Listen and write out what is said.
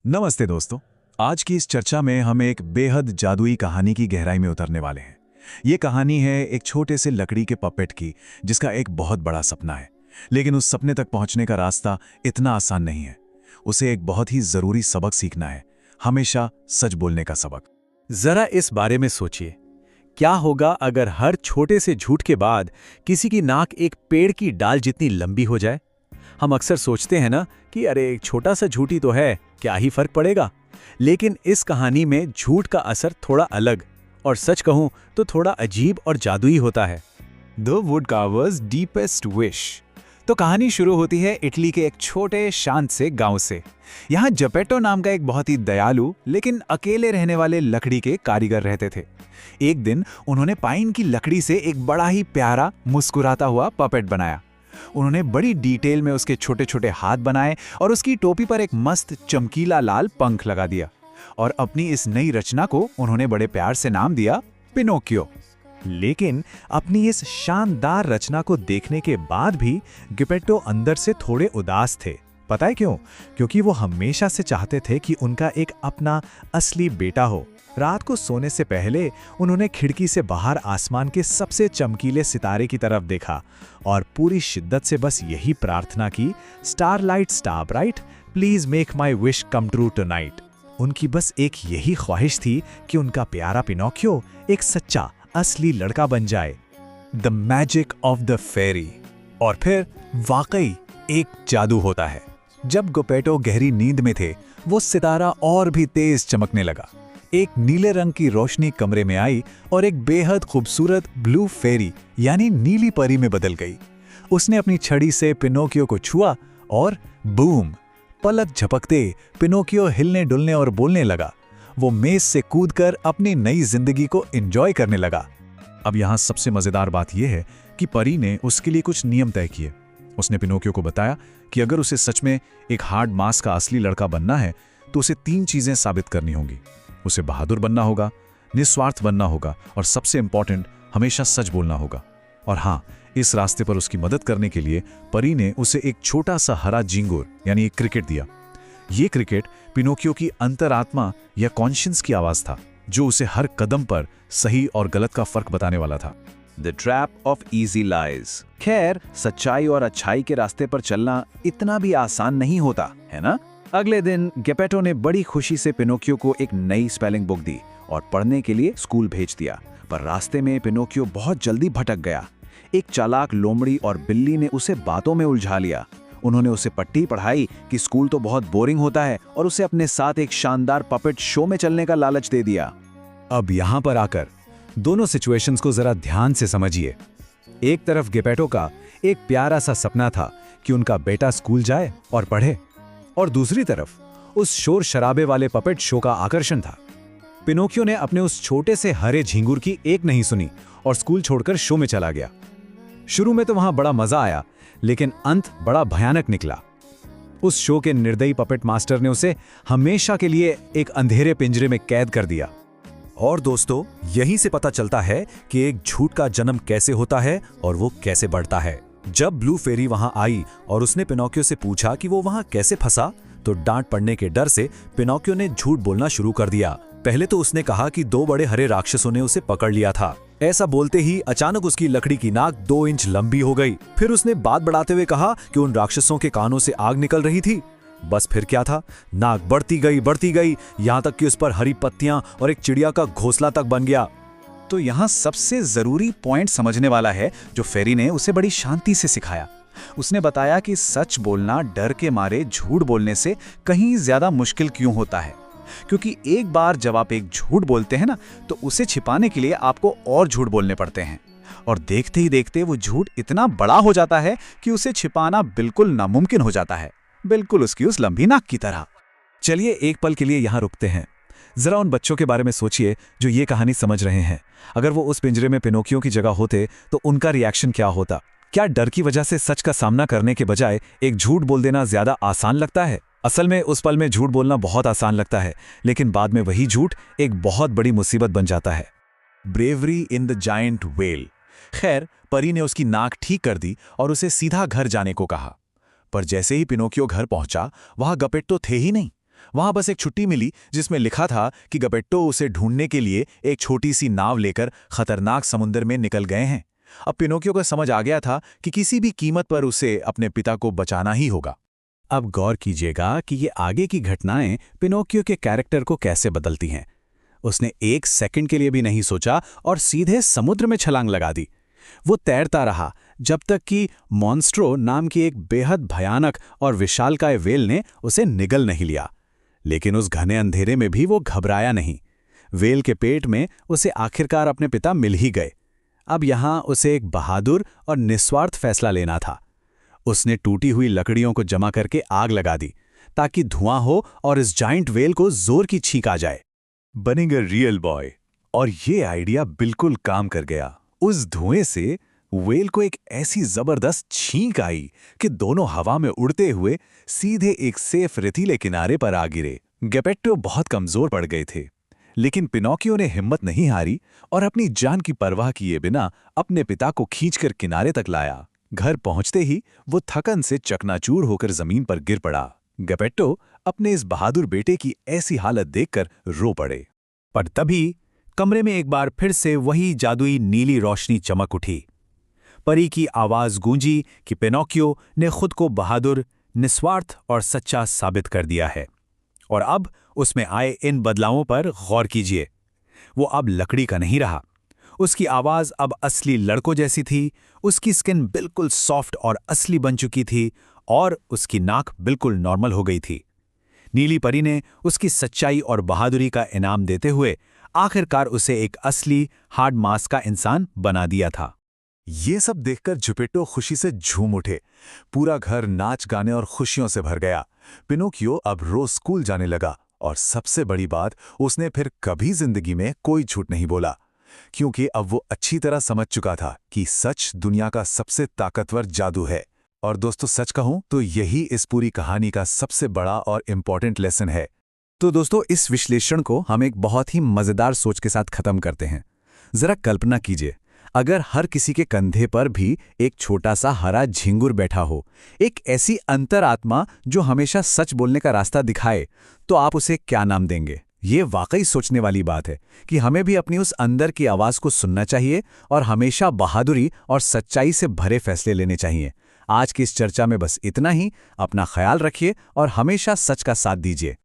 नमस्ते दोस्तों। आज की इस चर्चा में हम एक बेहद जादुई कहानी की गहराई में उतरने वाले हैं। ये कहानी है एक छोटे से लकड़ी के पपेट की, जिसका एक बहुत बड़ा सपना है, लेकिन उस सपने तक पहुंचने का रास्ता इतना आसान नहीं है। उसे एक बहुत ही जरूरी सबक सीखना है, हमेशा सच बोलने का सबक। जरा इस बारे में सोचिए, क्या होगा अगर हर छोटे से झूठ के बाद किसी की नाक एक पेड़ की डाल जितनी लंबी हो जाए। हम अक्सर सोचते हैं ना कि अरे एक छोटा सा झूठ ही तो है, क्या ही फर्क पड़ेगा। लेकिन इस कहानी में झूठ का असर थोड़ा अलग और सच कहूं तो थोड़ा अजीब और जादुई होता है। The woodcarver's deepest wish. तो कहानी शुरू होती है इटली के एक छोटे शांत से गांव से। यहाँ जपेटो नाम का एक बहुत ही दयालु लेकिन अकेले रहने वाले लकड़ी के कारीगर रहते थे। एक दिन उन्होंने पाइन की लकड़ी से एक बड़ा ही प्यारा मुस्कुराता हुआ पपेट बनाया। उन्होंने बड़ी डिटेल में उसके छोटे छोटे हाथ बनाए और उसकी टोपी पर एक मस्त चमकीला लाल पंख लगा दिया। और अपनी इस नई रचना को उन्होंने बड़े प्यार से नाम दिया पिनोकियो। लेकिन अपनी इस शानदार रचना को देखने के बाद भी गिपेट्टो अंदर से थोड़े उदास थे। पता है क्यों? क्योंकि वो हमेशा से चाहते थे कि उनका एक अपना असली बेटा हो। रात को सोने से पहले उन्होंने खिड़की से बाहर आसमान के सबसे चमकीले सितारे की तरफ देखा और पूरी शिद्दत से बस यही प्रार्थना की, starlight star bright, please make my wish come true tonight. उनकी बस एक यही ख्वाहिश थी कि उनका प्यारा पिनोकियो एक सच्चा असली लड़का बन जाए। The magic of the fairy. और फिर वाकई एक जादू होता है। जब गिपेट्टो गहरी नींद में थे, वो सितारा और भी तेज चमकने लगा। एक नीले रंग की रोशनी कमरे में आई और एक बेहद खूबसूरत ब्लू फेरी यानी नीली परी में बदल गई। उसने अपनी छड़ी से पिनोकियो को छुआ और बूम, पलक झपकते पिनोकियो हिलने डुलने और बोलने लगा। वो मेज से कूदकर अपनी नई जिंदगी को एंजॉय करने लगा। अब यहाँ सबसे मजेदार बात यह है कि परी ने उसके लिए कुछ नियम तय किए। उसने पिनोकियो को बताया कि अगर उसे सच में एक हार्ड मास का असली लड़का बनना है तो उसे 3 चीजें साबित करनी होंगी। उसे बहादुर बनना होगा, निस्वार्थ बनना होगा और सबसे इंपॉर्टेंट, हमेशा सच बोलना होगा। और हाँ, इस रास्ते पर उसकी मदद करने के लिए परी ने उसे एक छोटा सा हरा झिंगुर यानी एक क्रिकेट दिया। ये क्रिकेट पिनोकियो की अंतरात्मा या कॉन्शियंस की आवाज था, जो उसे हर कदम पर सही और गलत का फर्क बताने वाला था। The trap of easy lies. खैर, सच्चाई और अच्छाई के रास्ते पर चलना इतना भी आसान नहीं होता, है ना? अगले दिन गिपेट्टो ने बड़ी खुशी से पिनोकियो को एक नई स्पेलिंग बुक दी और पढ़ने के लिए स्कूल भेज दिया। पर रास्ते में पिनोकियो बहुत जल्दी भटक गया। एक चालाक लोमड़ी और बिल्ली ने उसे बातों में उलझा लिया। उन्होंने उसे पट्टी पढ़ाई कि स्कूल तो बहुत बोरिंग होता है और उसे अपने साथ एक शानदार पपेट शो में चलने का लालच दे दिया। अब यहां पर आकर दोनों सिचुएशंस को जरा ध्यान से समझिए। एक तरफ गिपेट्टो का एक प्यारा सा सपना था कि उनका बेटा स्कूल जाए और पढ़े, और दूसरी तरफ उस शोर शराबे वाले पपेट शो का आकर्षण था। पिनोकियो ने अपने उस छोटे से हरे झिंगुर की एक नहीं सुनी और स्कूल छोड़कर शो में चला गया। शुरू में तो वहां बड़ा मजा आया, लेकिन अंत बड़ा भयानक निकला। उस शो के निर्दयी पपेट मास्टर ने उसे हमेशा के लिए एक अंधेरे पिंजरे में कैद कर दिया। और दोस्तों, यहीं से पता चलता है कि एक झूठ का जन्म कैसे होता है और वो कैसे बढ़ता है। जब ब्लू फेरी वहां आई और उसने पिनोकियो से पूछा कि वो वहां कैसे फंसा, तो डांट पड़ने के डर से पिनोकियो ने झूठ बोलना शुरू कर दिया। पहले तो उसने कहा कि 2 बड़े हरे राक्षसों ने उसे पकड़ लिया था। ऐसा बोलते ही अचानक उसकी लकड़ी की नाक 2 इंच लंबी हो गई। फिर उसने बात बढ़ाते हुए कहा कि उन राक्षसों के कानों से आग निकल रही थी। बस फिर क्या था, नाक बढ़ती गई, यहां तक कि उस पर हरी पत्तियां और एक चिड़िया का घोंसला तक बन गया। तो यहाँ सबसे जरूरी पॉइंट समझने वाला है जो फेरी ने उसे बड़ी शांति से सिखाया। उसने बताया कि सच बोलना डर के मारे झूठ बोलने से कहीं ज्यादा मुश्किल क्यों होता है, क्योंकि एक बार जब आप एक झूठ बोलते हैं ना, तो उसे छिपाने के लिए आपको और झूठ बोलने पड़ते हैं, और देखते ही देखते वो झूठ इतना बड़ा हो जाता है कि उसे छिपाना बिल्कुल नामुमकिन हो जाता है, बिल्कुल उसकी उस लंबी नाक की तरह। चलिए एक पल के लिए यहाँ रुकते हैं। जरा उन बच्चों के बारे में सोचिए जो ये कहानी समझ रहे हैं। अगर वो उस पिंजरे में पिनोकियो की जगह होते तो उनका रिएक्शन क्या होता? क्या डर की वजह से सच का सामना करने के बजाय एक झूठ बोल देना ज्यादा आसान लगता है? असल में उस पल में झूठ बोलना बहुत आसान लगता है, लेकिन बाद में वही झूठ एक बहुत बड़ी मुसीबत बन जाता है। Bravery in the giant well. खैर, परी ने उसकी नाक ठीक कर दी और उसे सीधा घर जाने को कहा। पर जैसे ही पिनोकियो घर पहुंचा, वहां गिपेट्टो थे ही नहीं। वहां बस एक छुट्टी मिली जिसमें लिखा था कि गेपेट्टो उसे ढूंढने के लिए एक छोटी सी नाव लेकर खतरनाक समुद्र में निकल गए हैं। अब पिनोकियो को समझ आ गया था कि किसी भी कीमत पर उसे अपने पिता को बचाना ही होगा। अब गौर कीजिएगा कि ये आगे की घटनाएं पिनोकियो के कैरेक्टर को कैसे बदलती हैं। उसने एक सेकंड के लिए भी नहीं सोचा और सीधे समुद्र में छलांग लगा दी। वो तैरता रहा जब तक कि मॉन्स्ट्रो नाम की एक बेहद भयानक और विशालकाय व्हेल ने उसे निगल नहीं लिया। लेकिन उस घने अंधेरे में भी वो घबराया नहीं। व्हेल के पेट में उसे आखिरकार अपने पिता मिल ही गए। अब यहां उसे एक बहादुर और निस्वार्थ फैसला लेना था। उसने टूटी हुई लकड़ियों को जमा करके आग लगा दी ताकि धुआं हो और इस जाइंट व्हेल को जोर की छींक आ जाए। बनेगा रियल बॉय। और ये आइडिया बिल्कुल काम कर गया। उस धुएं से व्हेल को एक ऐसी जबरदस्त छींक आई कि दोनों हवा में उड़ते हुए सीधे एक सेफ रेतीले किनारे पर आ गिरे। गेपेट्टो बहुत कमजोर पड़ गए थे, लेकिन पिनोकियो ने हिम्मत नहीं हारी और अपनी जान की परवाह किए बिना अपने पिता को खींचकर किनारे तक लाया। घर पहुंचते ही वो थकन से चकनाचूर होकर जमीन पर गिर पड़ा। गेपेट्टो अपने इस बहादुर बेटे की ऐसी हालत देखकर रो पड़े। पर तभी कमरे में एक बार फिर से वही जादुई नीली रोशनी चमक उठी। परी की आवाज गूंजी कि पिनोकियो ने खुद को बहादुर, निस्वार्थ और सच्चा साबित कर दिया है। और अब उसमें आए इन बदलावों पर गौर कीजिए। वो अब लकड़ी का नहीं रहा। उसकी आवाज अब असली लड़कों जैसी थी। उसकी स्किन बिल्कुल सॉफ्ट और असली बन चुकी थी और उसकी नाक बिल्कुल नॉर्मल हो गई थी। नीली परी ने उसकी सच्चाई और बहादुरी का इनाम देते हुए आखिरकार उसे एक असली हार्ड मास का इंसान बना दिया था। ये सब देखकर गेपेट्टो खुशी से झूम उठे। पूरा घर नाच गाने और खुशियों से भर गया। पिनोकियो अब रोज स्कूल जाने लगा और सबसे बड़ी बात, उसने फिर कभी जिंदगी में कोई झूठ नहीं बोला, क्योंकि अब वो अच्छी तरह समझ चुका था कि सच दुनिया का सबसे ताकतवर जादू है। और दोस्तों, सच कहूं तो यही इस पूरी कहानी का सबसे बड़ा और इम्पॉर्टेंट लेसन है। तो दोस्तों, इस विश्लेषण को हम एक बहुत ही मजेदार सोच के साथ खत्म करते हैं। जरा कल्पना कीजिए, अगर हर किसी के कंधे पर भी एक छोटा सा हरा झिंगुर बैठा हो, एक ऐसी अंतरात्मा जो हमेशा सच बोलने का रास्ता दिखाए, तो आप उसे क्या नाम देंगे? ये वाकई सोचने वाली बात है कि हमें भी अपनी उस अंदर की आवाज को सुनना चाहिए और हमेशा बहादुरी और सच्चाई से भरे फैसले लेने चाहिए। आज की इस चर्चा में बस इतना ही। अपना ख्याल रखिए और हमेशा सच का साथ दीजिए।